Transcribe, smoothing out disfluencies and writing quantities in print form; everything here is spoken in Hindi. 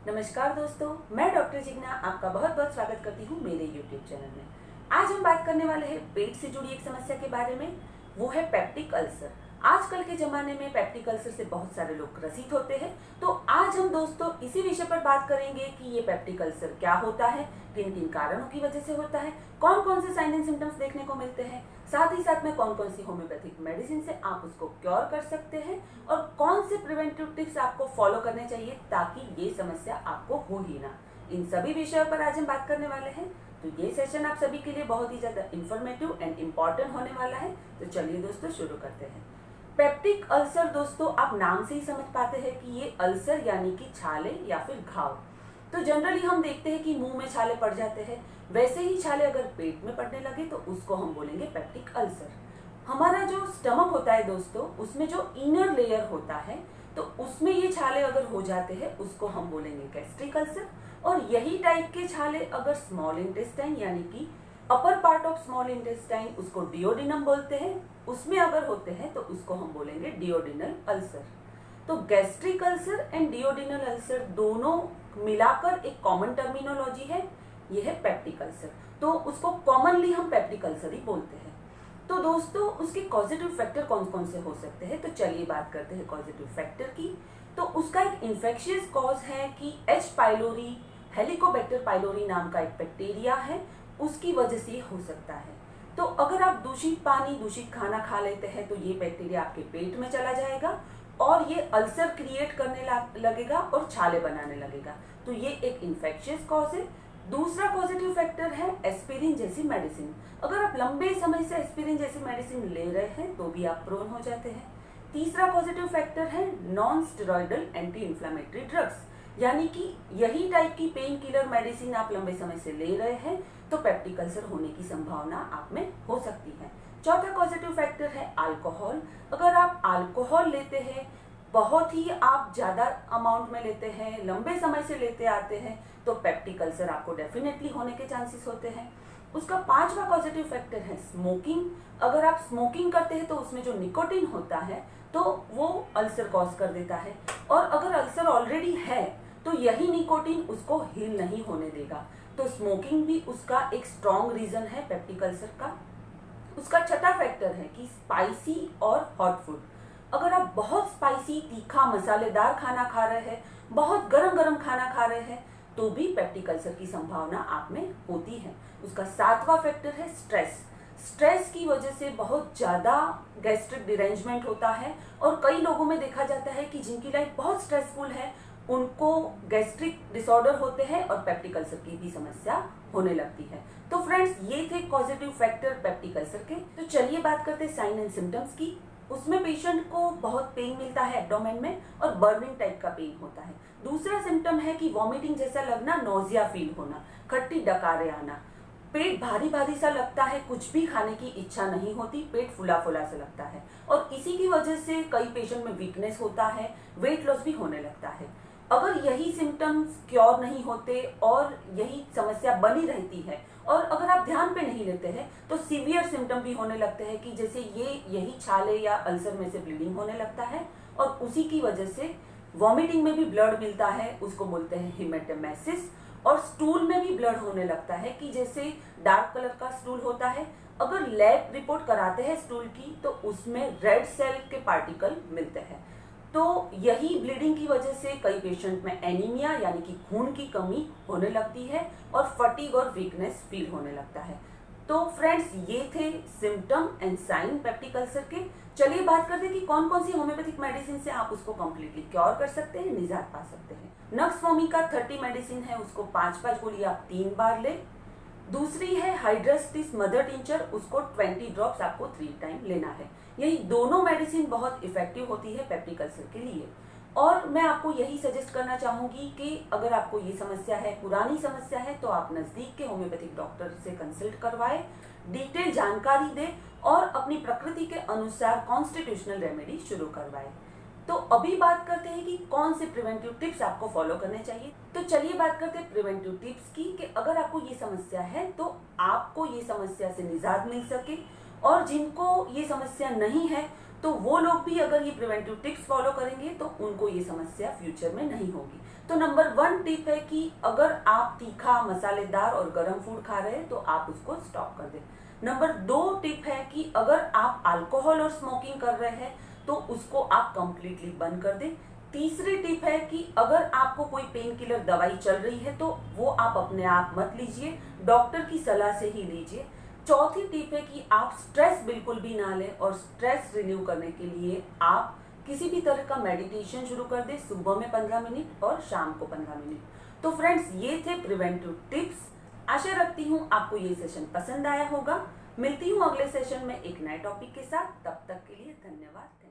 नमस्कार दोस्तों, मैं डॉक्टर जिग्ना आपका बहुत बहुत स्वागत करती हूँ मेरे YouTube चैनल में। आज हम बात करने वाले हैं पेट से जुड़ी एक समस्या के बारे में, वो है पेप्टिक अल्सर। आजकल के ज़माने में पेप्टिक अल्सर से बहुत सारे लोग ग्रसित होते हैं, तो आज हम दोस्तों इसी विषय पर बात करेंगे कि ये पेप्टिक अल्सर क्या होता है, किन किन कारणों की वजह से होता है, कौन कौन से साइन एंड सिम्टम्स देखने को मिलते हैं, साथ ही साथ में कौन कौन सी होम्योपैथिक मेडिसिन से आप उसको क्योर कर सकते हैं और कौन से प्रिवेंटिव टिप्स आपको फॉलो करने चाहिए ताकि ये समस्या आपको हो ही ना। इन सभी विषयों पर आज हम बात करने वाले हैं, तो ये सेशन आप सभी के लिए बहुत ही ज़्यादा इन्फॉर्मेटिव एंड इम्पॉर्टेंट होने वाला है। तो चलिए दोस्तों शुरू करते हैं। पेप्टिक अल्सर दोस्तों आप नाम से ही समझ पाते हैं कि ये अल्सर यानी कि छाले या फिर घाव। तो जनरली हम देखते हैं कि मुंह में छाले पड़ जाते हैं, वैसे ही छाले अगर पेट में पड़ने लगे तो उसको हम बोलेंगे पेप्टिक अल्सर। हमारा जो स्टमक होता है दोस्तों, उसमें जो इनर लेयर होता है तो उसमें ये छाले अगर हो जाते हैं उसको हम बोलेंगे गैस्ट्रिक अल्सर। और यही टाइप के छाले अगर स्मॉल इंटेस्टाइन यानी कि upper part of small intestine, उसको डिओडिनम बोलते हैं, उसमें अगर होते हैं तो उसको हम बोलेंगे डिओडिनल अल्सर। तो gastric ulcer and duodenal ulcer दोनों मिलाकर एक कॉमन टर्मिनोलॉजी है, ये है पेप्टिक अल्सर। तो उसको कॉमनली हम पेप्टिक अल्सर ही बोलते हैं। तो दोस्तों उसके कॉजेटिव फैक्टर कौन कौन से हो सकते हैं, तो चलिए बात करते हैं कॉजेटिव फैक्टर की। तो उसका एक इन्फेक्शियस कॉज है कि एच पाइलोरी, हेलिकोबैक्टर पाइलोरी नाम का एक बैक्टीरिया है, उसकी वजह से हो सकता है। तो अगर आप दूषित पानी, दूषित खाना खा लेते हैं तो ये बैक्टीरिया आपके पेट में चला जाएगा और ये अल्सर क्रिएट करने लगेगा और छाले बनाने लगेगा। तो ये एक इन्फेक्शियस कॉज है। दूसरा पॉजिटिव फैक्टर है एस्पिरिन जैसी मेडिसिन। अगर आप लंबे समय से एस्पिरिन जैसी मेडिसिन ले रहे हैं तो भी आप प्रोन हो जाते हैं। तीसरा पॉजिटिव फैक्टर है non steroidal anti inflammatory drugs, यानी कि यही टाइप की पेन किलर मेडिसिन आप लंबे समय से ले रहे हैं तो पेप्टिक अल्सर होने की संभावना आप में हो सकती है। चौथा पॉजिटिव फैक्टर है अल्कोहल। अगर आप अल्कोहल लेते हैं, बहुत ही आप ज़्यादा अमाउंट में लेते हैं, लंबे समय से लेते आते हैं, तो पेप्टिक अल्सर आपको डेफिनेटली होने के चांसेस होते हैं। उसका पांचवा पॉजिटिव फैक्टर है स्मोकिंग। अगर आप स्मोकिंग करते हैं तो उसमें जो निकोटीन होता है तो वो अल्सर कॉज कर देता है, और अगर अल्सर ऑलरेडी है तो यही निकोटीन उसको हील नहीं होने देगा। तो स्मोकिंग भी उसका एक स्ट्रॉन्ग रीजन है पेप्टिक अल्सर का। उसका छठा फैक्टर है कि स्पाइसी और हॉट फूड। अगर आप बहुत स्पाइसी, तीखा, मसालेदार खाना खा रहे हैं, बहुत गरम गरम खाना खा रहे हैं, तो भी पेप्टिक अल्सर की संभावना आप में होती है। उसका सातवां फैक्टर है स्ट्रेस। स्ट्रेस की वजह से बहुत ज़्यादा गैस्ट्रिक डिरेंजमेंट होता है, और कई लोगों में देखा जाता है कि जिनकी लाइफ बहुत स्ट्रेसफुल है उनको गैस्ट्रिक डिसऑर्डर होते हैं और पेप्टिक अल्सर की भी समस्या होने लगती है। तो फ्रेंड्स ये थे पॉजिटिव फैक्टर पेप्टिक अल्सर के। तो चलिए बात करते हैं साइन एंड सिम्टम्स की। उसमें पेशेंट को बहुत पेन मिलता है एब्डोमेन में और बर्निंग टाइप का पेन होता है। दूसरा सिम्टम है कि वॉमिटिंग जैसा लगना, नोजिया फील होना, खट्टी डकारे आना, पेट भारी भारी सा लगता है, कुछ भी खाने की इच्छा नहीं होती, पेट फुला फुला सा लगता है, और इसी की वजह से कई पेशेंट में वीकनेस होता है, वेट लॉस भी होने लगता है। अगर यही सिम्टम्स क्योर नहीं होते और यही समस्या बनी रहती है और अगर आप ध्यान पे नहीं लेते हैं तो सीवियर सिम्टम भी होने लगते हैं कि जैसे यही छाले या अल्सर में से ब्लीडिंग होने लगता है और उसी की वजह से वॉमिटिंग में भी ब्लड मिलता है, उसको बोलते हैं हिमेटेमेसिस। और स्टूल में भी ब्लड होने लगता है कि जैसे डार्क कलर का स्टूल होता है, अगर लैब रिपोर्ट कराते हैं स्टूल की तो उसमें रेड सेल के पार्टिकल मिलते हैं। तो यही ब्लीडिंग की वजह से कई पेशेंट में एनीमिया यानी कि खून की कमी होने लगती है और फटीग और वीकनेस फील होने लगता है। तो फ्रेंड्स ये थे symptom and sign peptic ulcer के। चलिए बात करते हैं कि कौन कौन सी होम्योपैथिक मेडिसिन से आप उसको कम्प्लीटली क्योर कर सकते हैं, निजात पा सकते हैं। नक्सवोमी का 30 मेडिसिन है, उसको 5-5 गोली आप 3 बार ले। दूसरी है हाइड्रस्टिस मदर टिंचर, उसको 20 ड्रॉप्स आपको 3 टाइम लेना है। यही दोनों मेडिसिन बहुत इफेक्टिव होती है पेप्टिक अल्सर के लिए। और मैं आपको यही सजेस्ट करना चाहूँगी कि अगर आपको ये समस्या है, पुरानी समस्या है, तो आप नज़दीक के होम्योपैथिक डॉक्टर से कंसल्ट करवाएं, डिटेल जानकारी दें और अपनी प्रकृति के अनुसार कॉन्स्टिट्यूशनल रेमेडी शुरू करवाएं। तो अभी बात करते हैं कि कौन से प्रिवेंटिव टिप्स आपको फॉलो करने चाहिए। तो चलिए बात करते हैं प्रिवेंटिव टिप्स की कि अगर आपको ये समस्या है तो आपको ये समस्या से निजात मिल सके, और जिनको ये समस्या नहीं है तो वो लोग भी अगर ये प्रिवेंटिव टिप्स फॉलो करेंगे तो उनको ये समस्या फ्यूचर में नहीं होगी। तो नंबर 1 टिप है कि अगर आप तीखा, मसालेदार और गर्म फूड खा रहे हैं तो आप उसको स्टॉप कर दें। नंबर 2 टिप है कि अगर आप अल्कोहल और स्मोकिंग कर रहे हैं तो उसको आप कंप्लीटली बंद कर दें। तीसरी टिप है कि अगर आपको कोई पेन किलर दवाई चल रही है तो वो आप अपने आप मत लीजिए, डॉक्टर की सलाह से ही लीजिए। चौथी टिप है कि आप स्ट्रेस बिल्कुल भी ना लें और स्ट्रेस रिलीव करने के लिए आप किसी भी तरह का मेडिटेशन शुरू कर दें, सुबह में 15 मिनट और शाम को 15 मिनट। तो फ्रेंड्स, ये थे प्रिवेंटिव टिप्स। आशा रखती हूँ आपको ये सेशन पसंद आया होगा। मिलती हूँ अगले सेशन में एक नए टॉपिक के साथ। तब तक के लिए धन्यवाद।